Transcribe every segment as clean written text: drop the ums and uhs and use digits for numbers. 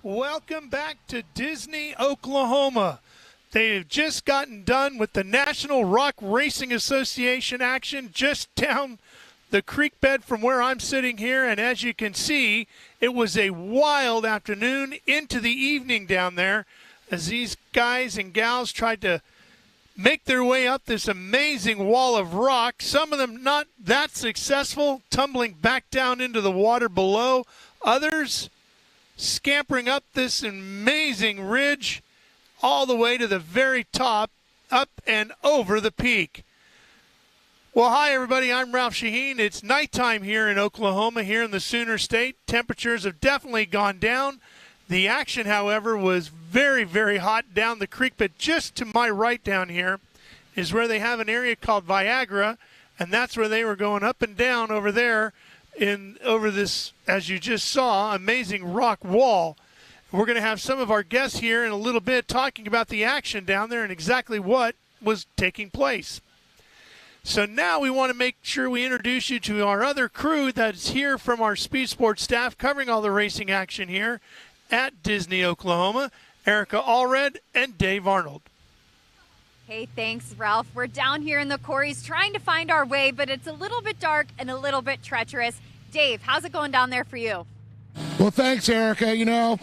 Welcome back to Disney, Oklahoma. They've just gotten done with the National Rock Racing Association action just down the creek bed from where I'm sitting here. And as you can see, it was a wild afternoon into the evening down there as these guys and gals tried to make their way up this amazing wall of rock. Some of them not that successful, tumbling back down into the water below. Others scampering up this amazing ridge all the way to the very top, up and over the peak. Well, hi, everybody. I'm Ralph Shaheen. It's nighttime here in Oklahoma, here in the Sooner State. Temperatures have definitely gone down. The action, however, was very, very hot down the creek, but just to my right down here is where they have an area called Viagra, and that's where they were going up and down over there over this, as you just saw, amazing rock wall. We're going to have some of our guests here in a little bit talking about the action down there and exactly what was taking place. So now we want to make sure we introduce you to our other crew that's here from our Speed Sports staff covering all the racing action here at Disney, Oklahoma, Erica Allred and Dave Arnold. Hey, thanks, Ralph. We're down here in the quarries trying to find our way, but it's a little bit dark and a little bit treacherous. Dave, how's it going down there for you? Well, thanks, Erica. You know,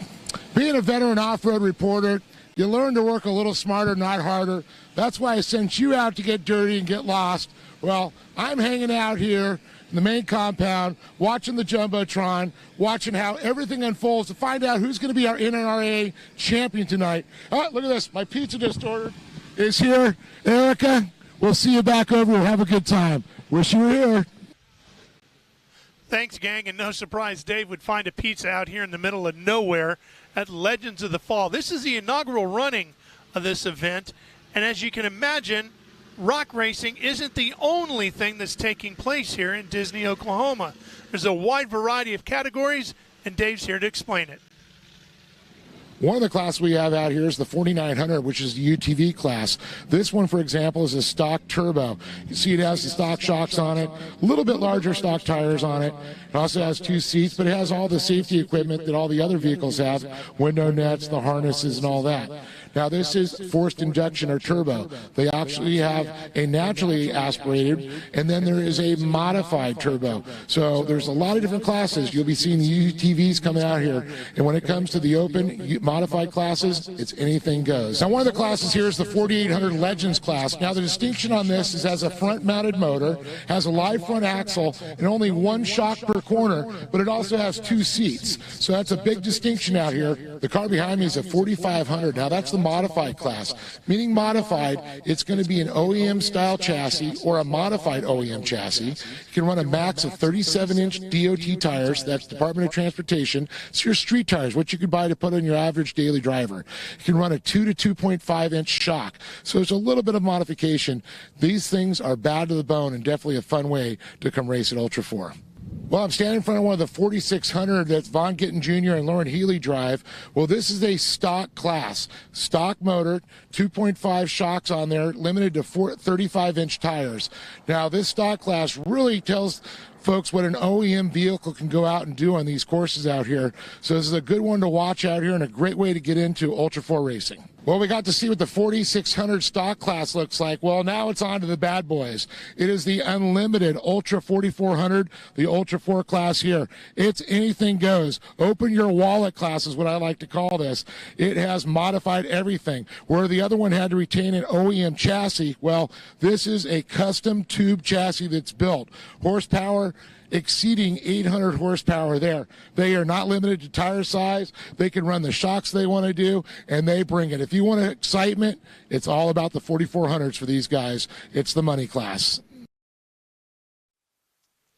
being a veteran off-road reporter, you learn to work a little smarter, not harder. That's why I sent you out to get dirty and get lost. Well, I'm hanging out here in the main compound, watching the Jumbotron, watching how everything unfolds to find out who's going to be our NRRA champion tonight. Oh, look at this. My pizza just ordered is here. Erica, we'll see you back over. We'll have a good time. Wish you were here. Thanks, gang, and no surprise Dave would find a pizza out here in the middle of nowhere at Legends of the Fall. This is the inaugural running of this event, and as you can imagine, rock racing isn't the only thing that's taking place here in Disney, Oklahoma. There's a wide variety of categories, and Dave's here to explain it. One of the classes we have out here is the 4900, which is the UTV class. This one, for example, is a stock turbo. You see it has the stock shocks on it, a little bit larger stock tires on it. It also has 2 seats, but it has all the safety equipment that all the other vehicles have, window nets, the harnesses, and all that. Now, this is forced injection or turbo. They actually have a naturally aspirated, and then there is a modified turbo. So there's a lot of different classes. You'll be seeing the UTVs coming out here. And when it comes to the open modified classes, it's anything goes. Now, one of the classes here is the 4800 Legends class. Now, the distinction on this is it has a front-mounted motor, has a live front axle, and only 1 shock per corner, but it also has 2 seats. So that's a big distinction out here. The car behind me is a 4500. Now, that's the modified class, meaning modified, it's going to be an OEM style chassis or a modified OEM chassis. You can run a max of 37-inch DOT tires, that's Department of Transportation. It's your street tires, what you could buy to put on your average daily driver. You can run a 2 to 2.5-inch shock, so there's a little bit of modification. These things are bad to the bone and definitely a fun way to come race at Ultra 4. Well, I'm standing in front of one of the 4600 that's Von Gittin Jr. and Lauren Healy drive. Well, this is a stock class, stock motor, 2.5 shocks on there, limited to 35-inch tires. Now, this stock class really tells folks what an OEM vehicle can go out and do on these courses out here. So this is a good one to watch out here and a great way to get into Ultra 4 racing. Well, we got to see what the 4600 stock class looks like. Well, now it's on to the bad boys. It is the unlimited Ultra 4400, the Ultra 4 class here. It's anything goes. Open your wallet class is what I like to call this. It has modified everything. Where the other one had to retain an OEM chassis, well, this is a custom tube chassis that's built. Horsepower exceeding 800 horsepower there. They are not limited to tire size. They can run the shocks they want to do, and they bring it. If you want excitement, it's all about the 4400s for these guys. It's the money class.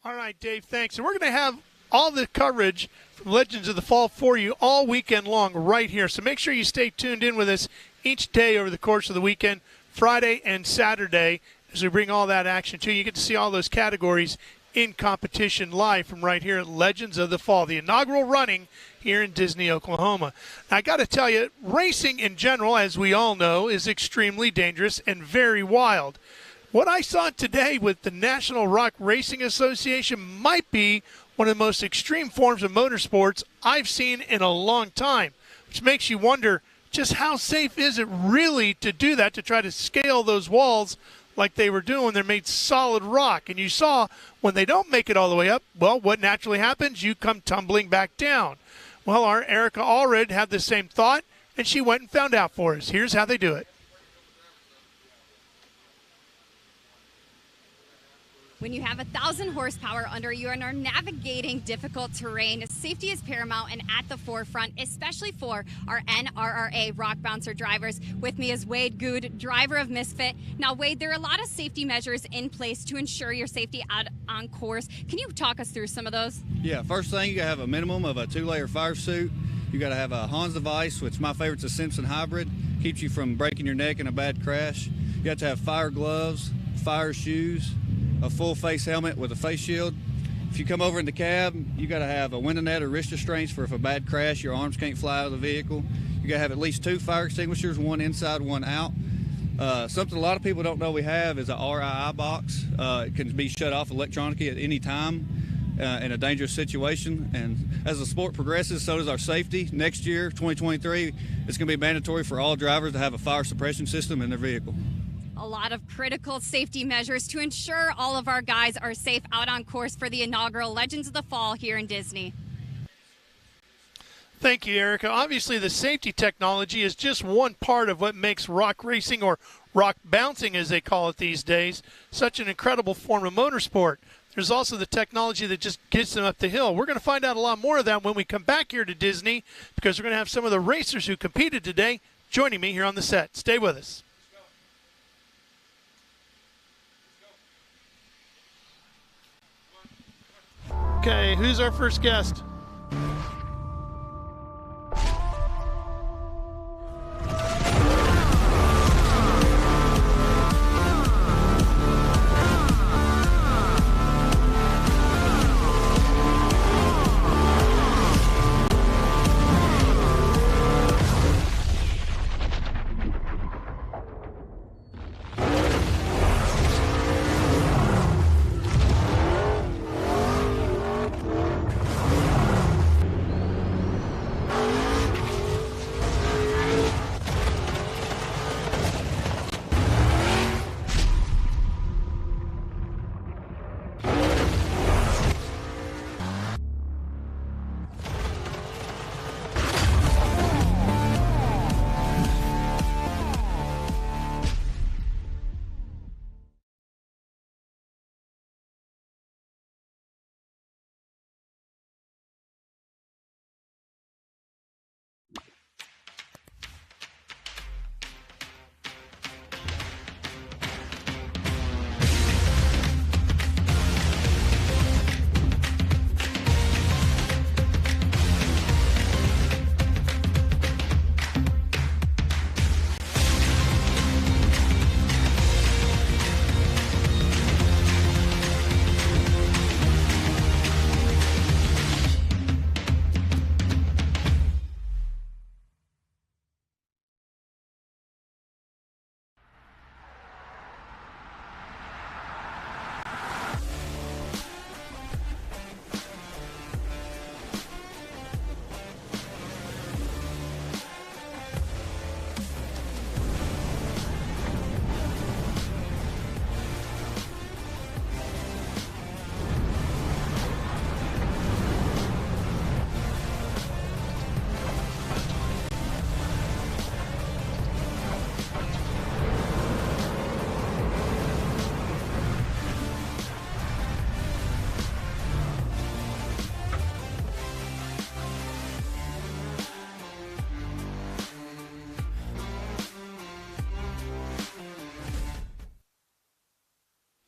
All right, Dave, thanks. And we're going to have all the coverage from Legends of the Fall for you all weekend long right here. So make sure you stay tuned in with us each day over the course of the weekend, Friday and Saturday, as we bring all that action to you. You get to see all those categories in competition live from right here at Legends of the Fall, the inaugural running here in Disney, Oklahoma. Now, I got to tell you, racing in general, as we all know, is extremely dangerous and very wild. What I saw today with the National Rock Racing Association might be one of the most extreme forms of motorsports I've seen in a long time. which makes you wonder just how safe is it really to do that, to try to scale those walls like they were doing. They're made solid rock. And you saw when they don't make it all the way up, well, what naturally happens? You come tumbling back down. Well, our Erica Allred had the same thought, and she went and found out for us. Here's how they do it. When you have 1,000 horsepower under you and are navigating difficult terrain, safety is paramount and at the forefront, especially for our NRRA Rock Bouncer drivers. With me is Wade Good, driver of Misfit. Now, Wade, there are a lot of safety measures in place to ensure your safety out on course. Can you talk us through some of those? Yeah, first thing, you gotta have a minimum of a 2-layer fire suit. You gotta have a Hans device, which my favorite's a Simpson hybrid. Keeps you from breaking your neck in a bad crash. You have to have fire gloves, fire shoes, a full face helmet with a face shield. If you come over in the cab, you got to have a window net or wrist restraints for if a bad crash, your arms can't fly out of the vehicle. You got to have at least 2 fire extinguishers, one inside, one out. Something a lot of people don't know we have is a RII box. It can be shut off electronically at any time in a dangerous situation. And as the sport progresses, so does our safety. Next year, 2023, it's going to be mandatory for all drivers to have a fire suppression system in their vehicle. A lot of critical safety measures to ensure all of our guys are safe out on course for the inaugural Legends of the Fall here in Disney. Thank you, Erica. Obviously, the safety technology is just one part of what makes rock racing, or rock bouncing as they call it these days, such an incredible form of motorsport. There's also the technology that just gets them up the hill. We're going to find out a lot more of that when we come back here to Disney, because we're going to have some of the racers who competed today joining me here on the set. Stay with us. Okay, who's our first guest?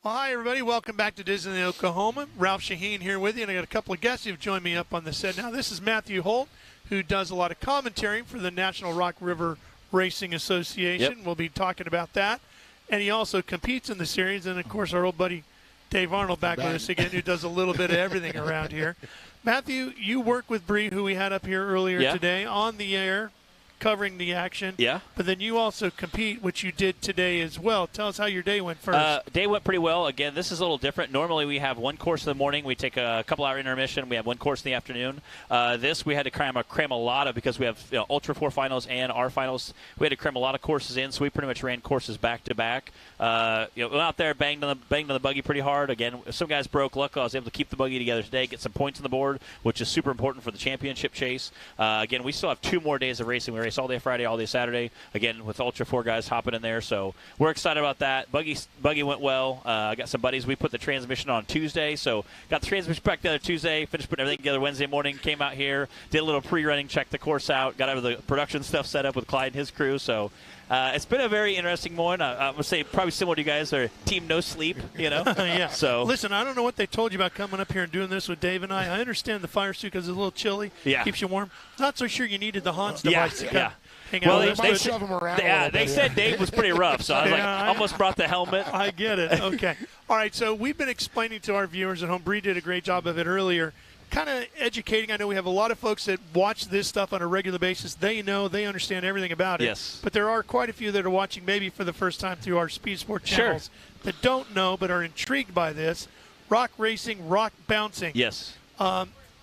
Well, hi, everybody. Welcome back to Disney, Oklahoma. Ralph Shaheen here with you, and I got a couple of guests who've joined me up on the set now. This is Matthew Holt, who does a lot of commentary for the National Rock River Racing Association. Yep. We'll be talking about that. And he also competes in the series. And, of course, our old buddy Dave Arnold back with us again, who does a little bit of everything around here. Matthew, you work with Bree, who we had up here earlier today on the air. covering the action. Yeah. But then you also compete, which you did today as well. Tell us how your day went first. Day went pretty well. Again, this is a little different. Normally we have one course in the morning. We take a couple-hour intermission. We have one course in the afternoon. This we had to cram a lot of, because we have Ultra 4 finals and our finals. We had to cram a lot of courses in, so we pretty much ran courses back-to-back. Went out there, banged on the buggy pretty hard. Again, some guys broke. Luckily, I was able to keep the buggy together today, get some points on the board, which is super important for the championship chase. Again, we still have 2 more days of racing. We race all day Friday, all day Saturday, again, with Ultra 4 guys hopping in there. So we're excited about that. Buggy went well. I got some buddies. We put the transmission on Tuesday, so got the transmission back together Tuesday, finished putting everything together Wednesday morning, came out here, did a little pre-running, checked the course out, got out of the production stuff set up with Clyde and his crew. So it's been a very interesting morning. I would say probably similar to you guys, are team no sleep, Yeah. So listen, I don't know what they told you about coming up here and doing this with Dave and I. I understand the fire suit because it's a little chilly. Yeah. Keeps you warm. Not so sure you needed the Hans device to come hang well, out. They shove him around. they said Dave was pretty rough, so I was almost brought the helmet. I get it. Okay. All right, so we've been explaining to our viewers at home. Bree did a great job of it earlier, kind of educating. I know we have a lot of folks that watch this stuff on a regular basis. They know, they understand everything about it. Yes. But there are quite a few that are watching maybe for the first time through our Speed Sport channels that don't know but are intrigued by this. Rock racing, rock bouncing. Yes.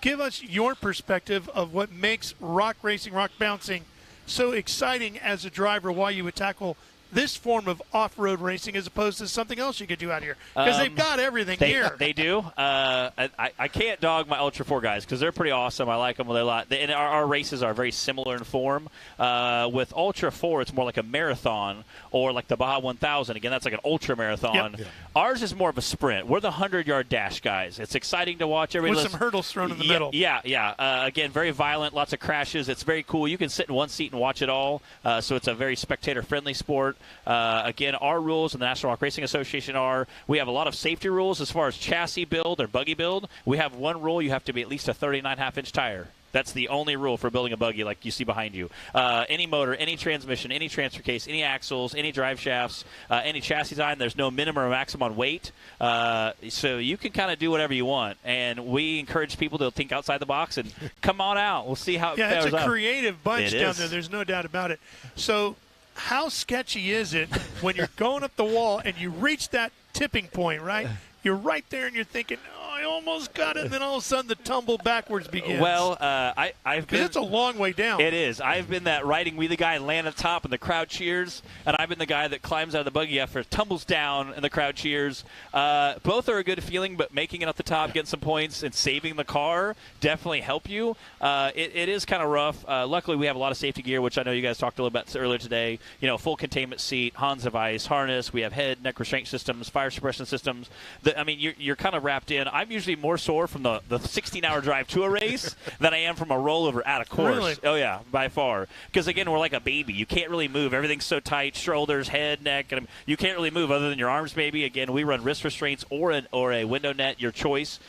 Give us your perspective of what makes rock racing, rock bouncing so exciting as a driver, why you would tackle this form of off-road racing as opposed to something else you could do out here, because they've got everything here. They do. I can't dog my Ultra 4 guys because they're pretty awesome. I like them a lot. And our races are very similar in form. With Ultra 4, it's more like a marathon, or like the Baja 1000. Again, that's like an ultra marathon. Yep. Ours is more of a sprint. We're the 100-yard dash guys. It's exciting to watch. With some hurdles thrown in the middle. Yeah. Again, very violent, lots of crashes. It's very cool. You can sit in one seat and watch it all. So it's a very spectator-friendly sport. Again, our rules in the National Rock Racing Association are, we have a lot of safety rules as far as chassis build or buggy build. We have one rule: you have to be at least a 39.5-inch tire. That's the only rule for building a buggy like you see behind you. Any motor, any transmission, any transfer case, any axles, any drive shafts, any chassis design, there's no minimum or maximum weight. So you can kind of do whatever you want. And we encourage people to think outside the box and come on out. We'll see how it fares. It's a creative bunch It down is. there. There's no doubt about it. So how sketchy is it when you're going up the wall and you reach that tipping point, right? You're right there and you're thinking, I almost got it, and then all of a sudden the tumble backwards begins. Well, I've been. It's a long way down. It is. I've been that riding wheelie guy and land at the top, and the crowd cheers. And I've been the guy that climbs out of the buggy after tumbles down, and the crowd cheers. Both are a good feeling, but making it up the top, getting some points, and saving the car definitely help you. It is kind of rough. Luckily, we have a lot of safety gear, which I know you guys talked a little about earlier today. Full containment seat, Hans device, harness. We have head, neck restraint systems, fire suppression systems. You're kind of wrapped in. I'm usually more sore from the 16-hour drive to a race than I am from a rollover at a course. Really? Oh, yeah, by far. Because, again, we're like a baby. You can't really move. Everything's so tight, shoulders, head, neck. And you can't really move other than your arms, maybe. Again, we run wrist restraints or a window net, your choice.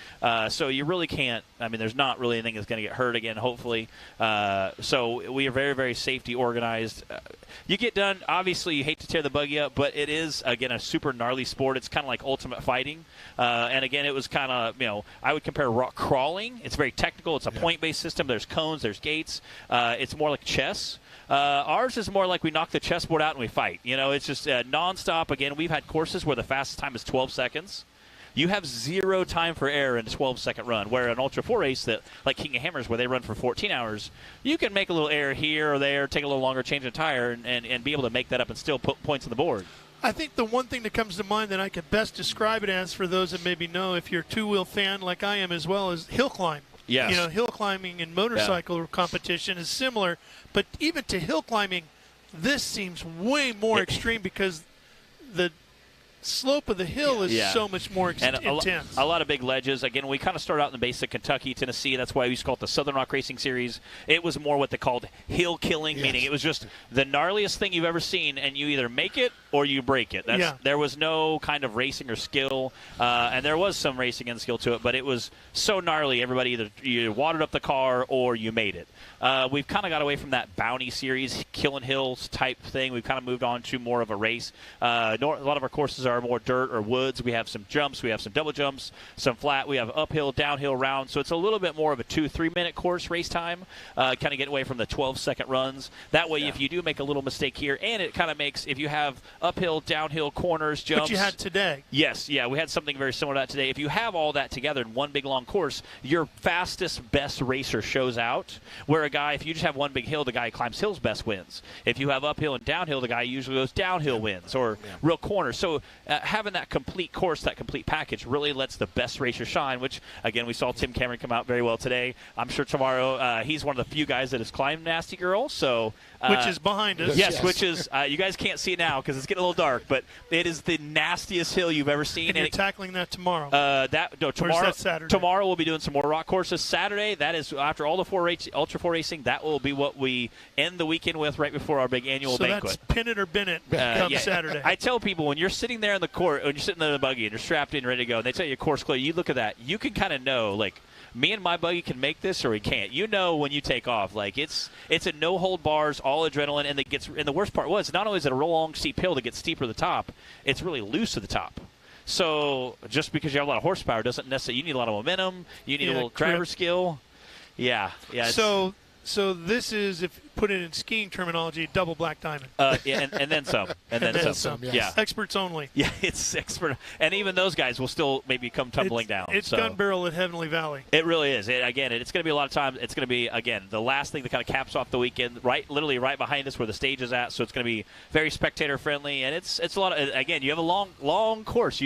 So you really can't. There's not really anything that's going to get hurt again, hopefully. So we are very, very safety organized. You get done, obviously you hate to tear the buggy up, but it is, again, a super gnarly sport. It's kind of like ultimate fighting. And, again, it was kind of, I would compare rock crawling. It's very technical. It's a point-based system. There's cones. There's gates. It's more like chess. Ours is more like we knock the chessboard out and we fight. It's just nonstop. Again, we've had courses where the fastest time is 12 seconds. You have zero time for error in a 12-second run, where an Ultra 4 race like King of Hammers, where they run for 14 hours, you can make a little error here or there, take a little longer, change a tire, and be able to make that up and still put points on the board. I think the one thing that comes to mind that I could best describe it as, for those that maybe know, if you're a two-wheel fan like I am as well, is hill climb. Yes. Hill climbing and motorcycle competition is similar, but even to hill climbing, this seems way more extreme because the slope of the hill is so much more intense. A lot of big ledges. Again, we kind of started out in the base of Kentucky, Tennessee. That's why we used to call it the Southern Rock Racing Series. It was more what they called hill killing, meaning it was just the gnarliest thing you've ever seen, and you either make it or you break it. There was no kind of racing or skill, and there was some racing and skill to it, but it was so gnarly. Everybody either you watered up the car or you made it. We've kind of got away from that bounty series, killing hills type thing. We've kind of moved on to more of a race. A lot of our courses are more dirt or woods. We have some jumps. We have some double jumps, some flat. We have uphill, downhill rounds. So it's a little bit more of a 2-3 minute course race time, kind of get away from the 12-second runs. That way, if you do make a little mistake here, and it kind of makes, if you have uphill, downhill, corners, jumps. Which you had today. Yes, yeah, we had something very similar to that today. If you have all that together in one big long course, your fastest, best racer shows out. Where a guy, if you just have one big hill, the guy who climbs hills best wins. If you have uphill and downhill, the guy usually goes downhill wins, or real corners. So having that complete course, that complete package, really lets the best racer shine, which, again, we saw Tim Cameron come out very well today. I'm sure tomorrow he's one of the few guys that has climbed Nasty Girl. So which is behind us. Yes, which is, you guys can't see it now because it's getting a little dark, but it is the nastiest hill you've ever seen. And you're tackling that tomorrow. Tomorrow, Saturday? Tomorrow we'll be doing some more rock courses. Saturday, that is after all the Ultra 4 racing, that will be what we end the weekend with right before our big annual banquet. So that's pin it or bin it come Saturday. I tell people when you're sitting there in the court, when you're sitting in the buggy and you're strapped in ready to go, and they tell you course clear, you look at that, you can kind of know, like, me and my buggy can make this or we can't. You know when you take off. Like it's a no hold bars, all adrenaline, and the worst part was not only is it a long steep hill that gets steeper at the top, it's really loose at the top. So just because you have a lot of horsepower doesn't necessarily, you need a lot of momentum, you need a little driver skill. Yeah. So this is, if put it in skiing terminology, double black diamond. And then some. And then some. Yes. Yeah. Experts only. Yeah, it's expert. And even those guys will still maybe come tumbling down. It's gun barrel at Heavenly Valley. It really is. It's going to be a lot of time. It's going to be, again, the last thing that kind of caps off the weekend, literally right behind us where the stage is at. So it's going to be very spectator friendly. And it's a lot of, again, you have a long course.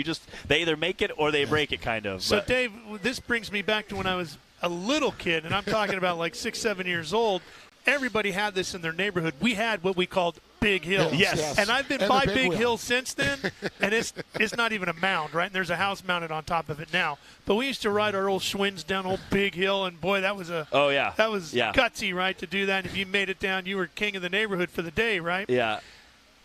They either make it or they break it, kind of. So, Dave, this brings me back to when I was a little kid, and I'm talking about like 6-7 years old. Everybody had this in their neighborhood. We had what we called big hills. Yes. And I've been by big hills since then, and it's not even a mound, right? And there's a house mounted on top of it now. But we used to ride our old Schwinn's down old Big Hill, and boy, that was gutsy, right, to do that. And if you made it down, you were king of the neighborhood for the day, right? Yeah.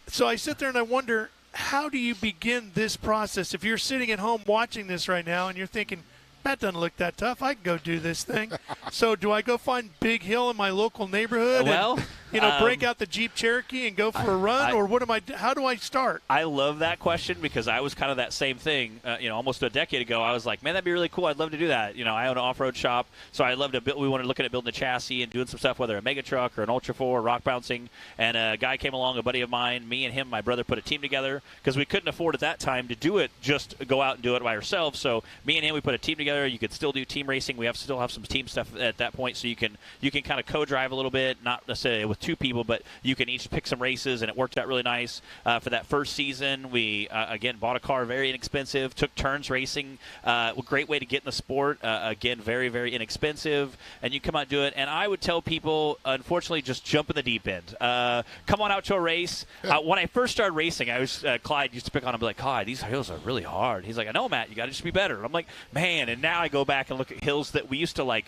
So I sit there and I wonder, how do you begin this process? If you're sitting at home watching this right now and you're thinking, that doesn't look that tough, I can go do this thing. So do I go find Big Hill in my local neighborhood and break out the Jeep Cherokee and go for a run? Or how do I start? I love that question because I was kind of that same thing. Almost a decade ago, I was like, man, that'd be really cool. I'd love to do that. I own an off-road shop, so I love to build. We wanted to look at building a chassis and doing some stuff, whether a mega truck or an Ultra 4 or rock bouncing. And a guy came along, a buddy of mine, me and him, my brother, put a team together because we couldn't afford at that time to do it, just go out and do it by ourselves. So me and him, we put a team together. You could still do team racing. We still have some team stuff at that point, so you can kind of co-drive a little bit, not necessarily with two people, but you can each pick some races, and it worked out really nice. For that first season, we, again, bought a car very inexpensive, took turns racing, a great way to get in the sport, again, very, very inexpensive, and you come out and do it. And I would tell people, unfortunately, just jump in the deep end. Come on out to a race. When I first started racing, Clyde used to pick on him and be like, God, these hills are really hard. He's like, I know, Matt, you got to just be better. And I'm like, man, and now I go back and look at hills that we used to like.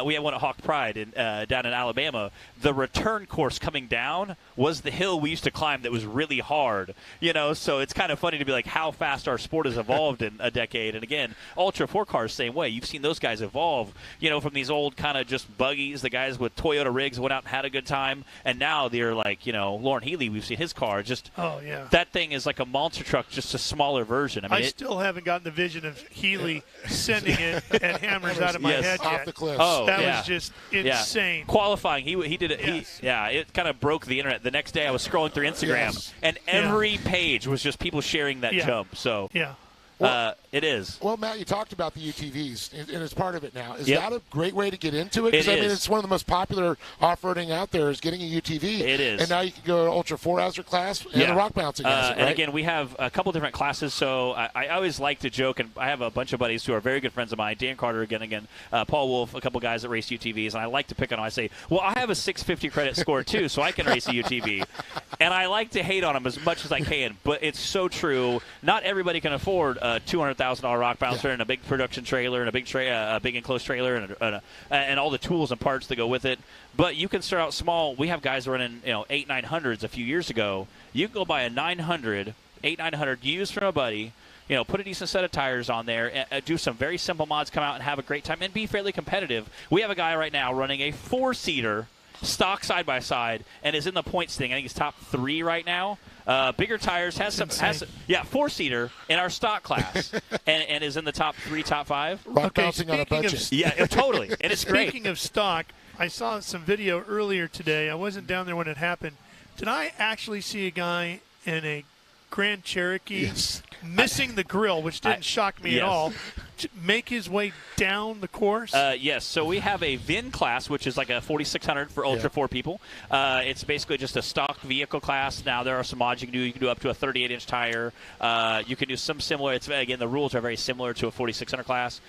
We had one at Hawk Pride down in Alabama. The return course coming down was the hill we used to climb that was really hard. So it's kind of funny to be like how fast our sport has evolved in a decade. And again, Ultra 4 cars, same way. You've seen those guys evolve, from these old kind of just buggies, the guys with Toyota rigs went out and had a good time. And now they're like, Lauren Healy, we've seen his car. That thing is like a monster truck, just a smaller version. I still haven't gotten the vision of Healy sending it at hammers out of my head yet. Off the cliffs. That was just insane. Qualifying, he did it. Yes. It kind of broke the internet. The next day I was scrolling through Instagram, and every page was just people sharing that jump. So it is. Well, Matt, you talked about the UTVs, and it's part of it now. Is that a great way to get into it? Because, it's one of the most popular off-roading out there is getting a UTV. It is. And now you can go to Ultra 4 as your class, and the rock bouncing has it, right? And again, we have a couple different classes, so I always like to joke, and I have a bunch of buddies who are very good friends of mine, Dan Carter, again, Paul Wolf, a couple guys that race UTVs, and I like to pick on them. I say, well, I have a 650 credit score, too, so I can race a UTV. And I like to hate on them as much as I can, but it's so true. Not everybody can afford a $200,000 rock bouncer and a big production trailer and a big enclosed trailer and all the tools and parts that go with it. But you can start out small. We have guys running 8-900s a few years ago. You can go buy a 900 used from a buddy. Put a decent set of tires on there, do some very simple mods, come out and have a great time, and be fairly competitive. We have a guy right now running a 4-seater stock side-by-side and is in the points thing. I think he's top 3 right now. Bigger tires, has 4-seater in our stock class, and is in the top 3, top 5. Rock bouncing on a budget. Yeah, totally. And it's great. Speaking of stock, I saw some video earlier today. I wasn't down there when it happened. Did I actually see a guy in a Grand Cherokee missing the grill, which didn't shock me at all, to make his way down the course? Yes. So we have a VIN class, which is like a 4600 for Ultra 4 people. It's basically just a stock vehicle class. Now, there are some mods you can do. You can do up to a 38-inch tire. You can do some similar. Again, the rules are very similar to a 4600 class.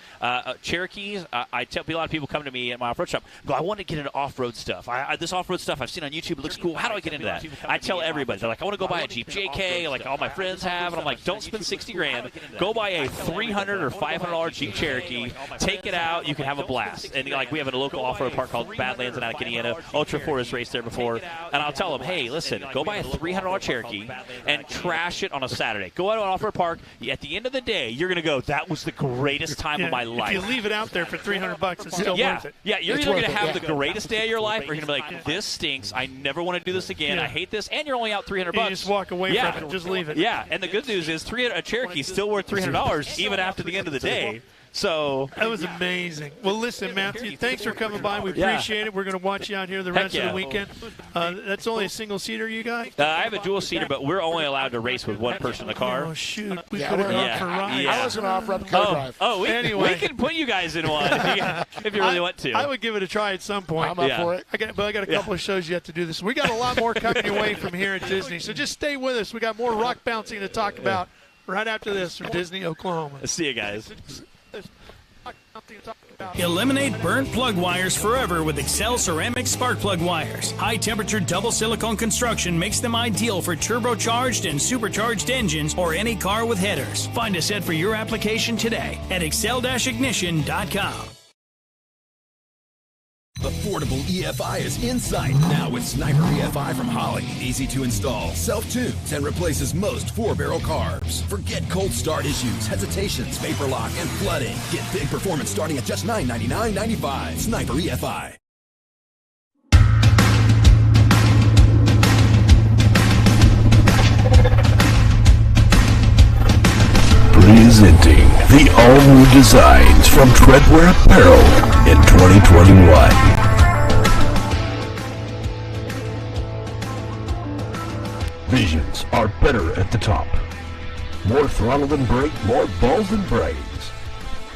Cherokees, I tell a lot of people come to me at my off-road shop, go, I want to get into off-road stuff. This off-road stuff I've seen on YouTube, it looks cool. How do I get into that? I tell everybody. They're like, I want to go buy a Jeep JK, like all my friends have. And I'm like, don't spend $60,000. Go buy a $300 or $500 Jeep Cherokee. Take it out. You can have a blast. And we have a local off-road park called Badlands in Indiana. Ultra 4 has raced there before. And I'll tell them, hey, listen, go buy a $300 Cherokee and trash it on a Saturday. Go out to an off-road park. At the end of the day, you're going to go, that was the greatest time of my life. If you leave it out there for $300, it's still worth it. Yeah, you're either going to have the greatest day of your life, or you're going to be like, this stinks. I never want to do this again. I hate this. And you're only out $300. You just walk away from it. Just leave it. Yeah, and the good news is a Cherokee is still worth $300 even after the end of the day. So that was amazing. Well, listen, Matthew, thanks for coming by. We appreciate it. We're going to watch you out here the rest of the weekend. That's only a single-seater you got? I have a dual-seater, but we're only allowed to race with one person in the car. Oh, shoot. We could have gone for a ride. I was an off-road co-drive. We can put you guys in one if you really want to. I would give it a try at some point. I'm up for it. I got a couple of shows yet to do this. We got a lot more coming your way from here at Disney, so just stay with us. We got more rock bouncing to talk about right after this from Disney, Oklahoma. See you guys. Eliminate burnt plug wires forever with Excel Ceramic Spark Plug Wires. High-temperature double silicone construction makes them ideal for turbocharged and supercharged engines or any car with headers. Find a set for your application today at excel-ignition.com. Affordable EFI is in sight now with Sniper EFI from Holley. Easy to install, self-tunes, and replaces most 4-barrel carbs. Forget cold start issues, hesitations, vapor lock, and flooding. Get big performance starting at just $999.95. Sniper EFI. Presenting the all-new designs from Treadwear Apparel in 2021. Visions are better at the top. More throttle than brake, more balls than brains.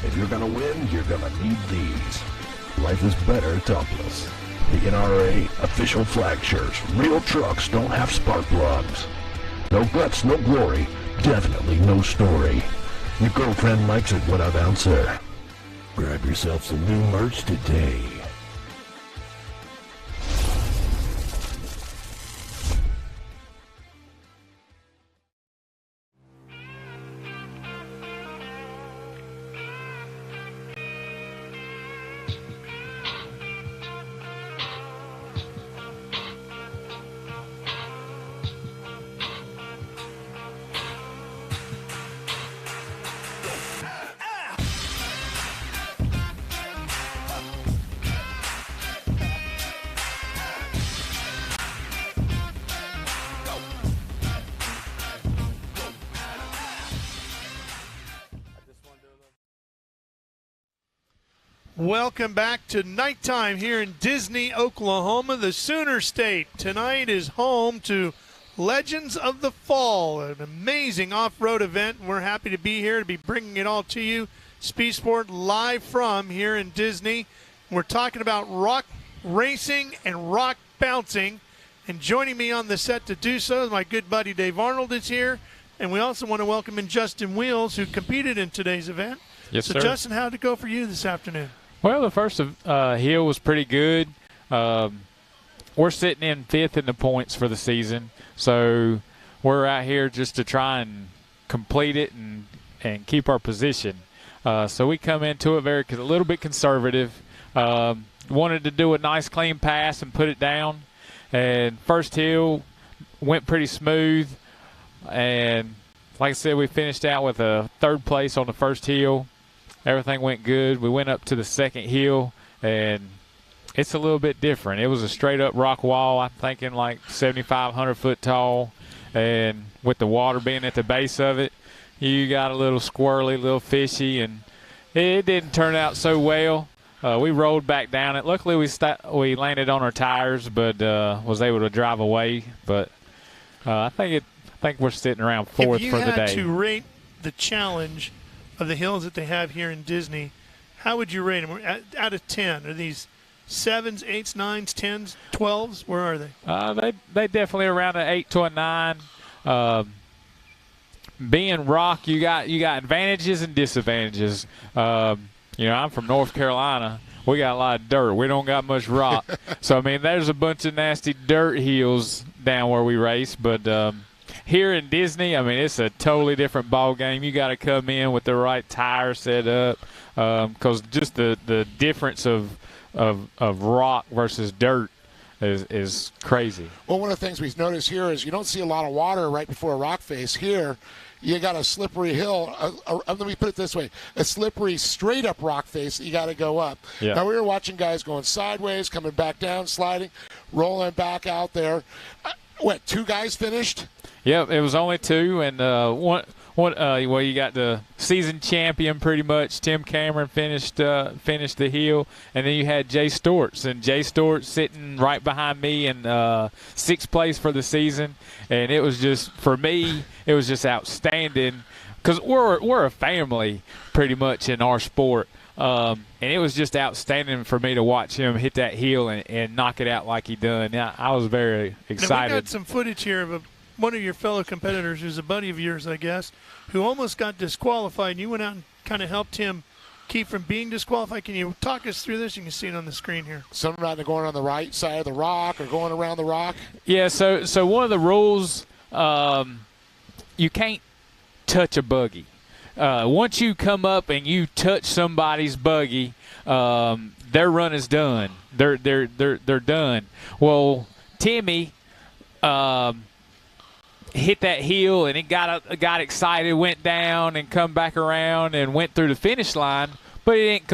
If you're gonna win, you're gonna need these. Life is better topless. The NRRA official flag shirts. Real trucks don't have spark plugs. No guts, no glory. Definitely no story. Your girlfriend likes it when I bounce her. Grab yourself some new merch today. Welcome back to nighttime here in Disney, Oklahoma, the Sooner State. Tonight is home to Legends of the Fall, an amazing off-road event. We're happy to be here to be bringing it all to you. Speed Sport live from here in Disney. We're talking about rock racing and rock bouncing. And joining me on the set to do so, my good buddy Dave Arnold is here. And we also want to welcome in Justin Wheels, who competed in today's event. Yes, so, sir. Justin, how did it go for you this afternoon? Well, the first hill was pretty good. we're sitting in 5th in the points for the season, so we're out here just to try and complete it and keep our position. So we come into it a little bit conservative. Wanted to do a nice clean pass and put it down. And first hill went pretty smooth. And like I said, we finished out with a 3rd place on the first hill. Everything went good. We went up to the 2nd hill, and it's a little bit different. It was a straight-up rock wall, I'm thinking like 7,500 foot tall. And with the water being at the base of it, you got a little squirrely, a little fishy, and it didn't turn out so well. We rolled back down it. Luckily, we landed on our tires, but was able to drive away. But I think we're sitting around 4th for the day. If you had to rate the challenge of the hills that they have here in Disney, how would you rate them out of 10? Are these 7s, 8s, 9s, 10s, 12s? Where are they? They definitely around an 8 to a 9. Being rock, you got advantages and disadvantages. I'm from North Carolina. We got a lot of dirt. We don't got much rock. So, I mean, there's a bunch of nasty dirt hills down where we race. But here in Disney, I mean, it's a totally different ball game. You got to come in with the right tire set up because just the difference of rock versus dirt is crazy. Well, one of the things we've noticed here is you don't see a lot of water right before a rock face. Here, you got a slippery hill. Let me put it this way. A slippery, straight-up rock face that you got to go up. Yeah. Now, we were watching guys going sideways, coming back down, sliding, rolling back out there. 2 guys finished? Yep, it was only 2, and well, you got the season champion pretty much. Tim Cameron finished the hill, and then you had Jay Storts, and Jay Storts sitting right behind me in 6th place for the season. And it was just, for me, it was just outstanding because we're a family pretty much in our sport. And it was just outstanding for me to watch him hit that hill and knock it out like he done. I was very excited. Now, we got some footage here of one of your fellow competitors, who's a buddy of yours, I guess, who almost got disqualified, and you went out and kind of helped him keep from being disqualified. Can you talk us through this? You can see it on the screen here. Some either going on the right side of the rock or going around the rock. Yeah, so one of the rules, you can't touch a buggy. Once you come up and you touch somebody's buggy, their run is done. They're done. Well, Timmy hit that hill and it got excited, went down and come back around and went through the finish line, but he didn't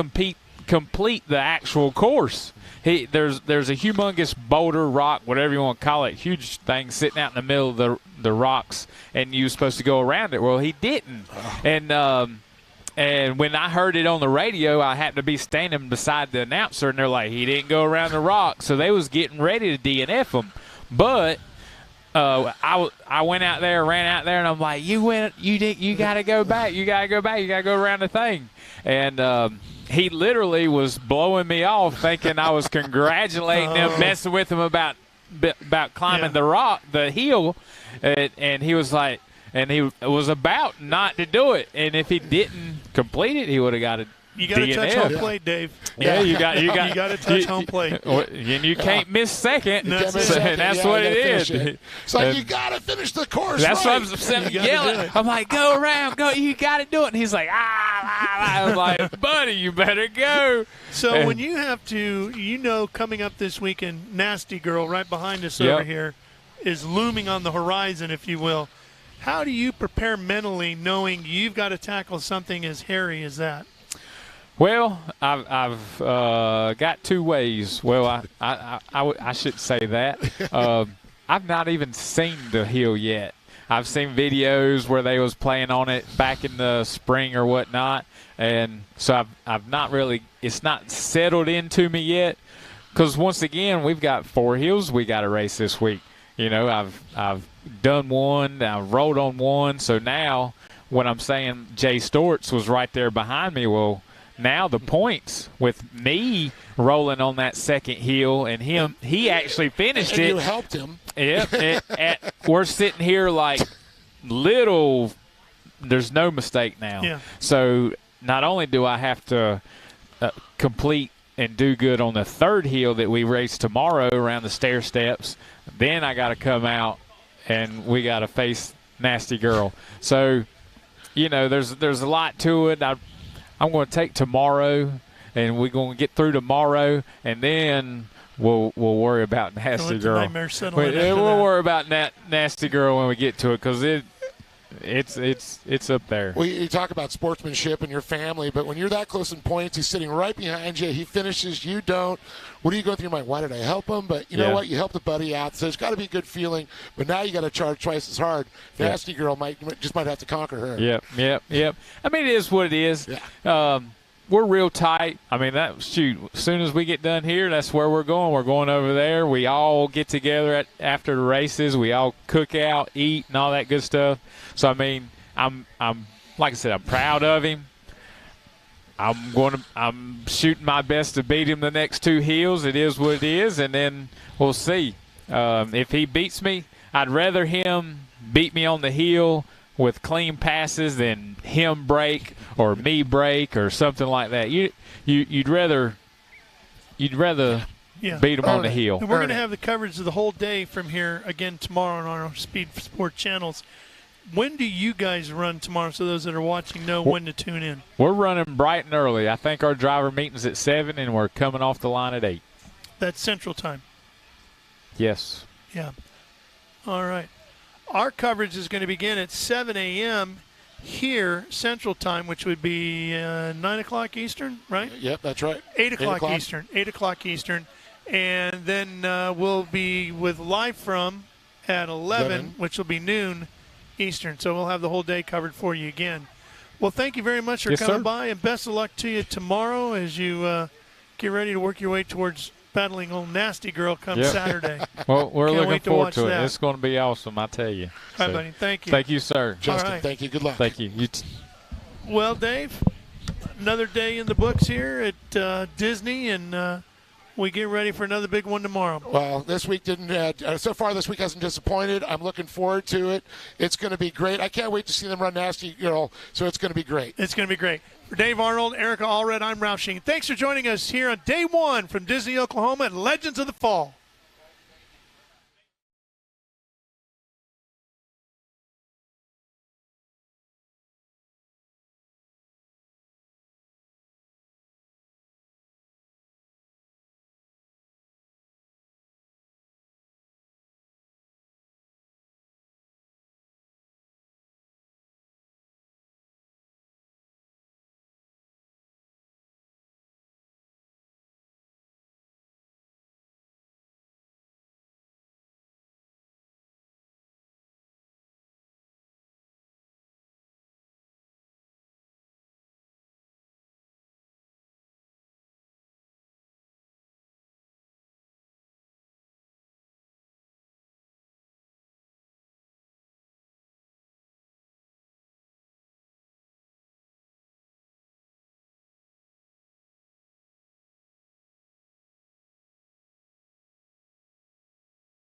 complete the actual course. There's a humongous boulder, rock, whatever you want to call it, huge thing sitting out in the middle of the rocks, and you were supposed to go around it. Well, he didn't. And when I heard it on the radio, I happened to be standing beside the announcer, and they're like, he didn't go around the rock. So they was getting ready to DNF him. But I went out there, ran out there, and I'm like, you got to go back. You got to go back. You got to go around the thing. And he literally was blowing me off, thinking I was congratulating him, messing with him about climbing the hill. And he was like, and he was about not to do it. And if he didn't complete it, he would have got a You got to touch home plate, Dave. Yeah, you got to touch home plate. And you can't miss second. No, And that's what it is. It's like, you got to finish the course. That's right. what I'm yelling. I'm like, go around, go. You got to do it. And he's like, I was like, buddy, you better go. So when you have to, coming up this weekend, Nasty Girl right behind us over here is looming on the horizon, if you will. How do you prepare mentally knowing you've got to tackle something as hairy as that? Well, I've got 2 ways. Well, I should say that. I've not even seen the hill yet. I've seen videos where they was playing on it back in the spring or whatnot, and so I've not really. It's not settled into me yet. Because once again, we've got 4 hills we got to race this week. I've done one. I've rolled on one. So now, when I'm saying Jay Storts was right there behind me, well. Now the points with me rolling on that second hill and him, he actually finished it. You helped him. Yeah, we're sitting here like there's no mistake now. Yeah. So not only do I have to complete and do good on the third hill that we race tomorrow around the stair steps, then I got to come out and we got to face Nasty Girl. So, there's a lot to it. I'm going to take tomorrow, and we're going to get through tomorrow, and then we'll worry about Nasty Girl. We'll worry about Nasty Girl when we get to it, because it's up there. Well, you talk about sportsmanship and your family, but when you're that close in points, he's sitting right behind you. He finishes, you don't. What do you go through your mind? Why did I help him? But you know what? You helped a buddy out, so it's got to be a good feeling. But now you got to charge twice as hard. Nasty Girl might have to conquer her. Yep. I mean, it is what it is. Yeah. We're real tight. I mean, as soon as we get done here, that's where we're going. We're going over there. We all get together after the races. We all cook out, eat, and all that good stuff. So, I mean, I'm like I said, I'm proud of him. I'm shooting my best to beat him the next two hills. It is what it is, and then we'll see. If he beats me, I'd rather him beat me on the hill with clean passes than him break or me break or something like that. You'd rather beat him on the hill. And we're going to have the coverage of the whole day from here again tomorrow on our Speed Sport channels. When do you guys run tomorrow, so those that are watching know when to tune in? We're running bright and early. I think our driver meeting's at 7, and we're coming off the line at 8. That's Central Time. Yes. Yeah. All right. Our coverage is going to begin at 7 a.m. here, Central Time, which would be 9 o'clock Eastern, right? Yep, that's right. 8 o'clock Eastern. 8 o'clock Eastern. And then we'll be with Live From at 11, which will be noon Eastern. So we'll have the whole day covered for you again. Well, thank you very much for coming by, and best of luck to you tomorrow as you get ready to work your way towards battling old Nasty Girl come Saturday. Well, we're looking forward to it. That. It's going to be awesome, I tell you. All right, buddy. Thank you. Thank you, sir. Justin, thank you. Good luck. Thank you. Well, Dave, another day in the books here at Disney, and we get ready for another big one tomorrow. Well, this week so far this week hasn't disappointed. I'm looking forward to it. It's going to be great. I can't wait to see them run Nasty Girl, so it's going to be great. It's going to be great. For Dave Arnold, Erica Allred, I'm Ralph Sheen. Thanks for joining us here on day one from Disney, Oklahoma, and Legends of the Fall.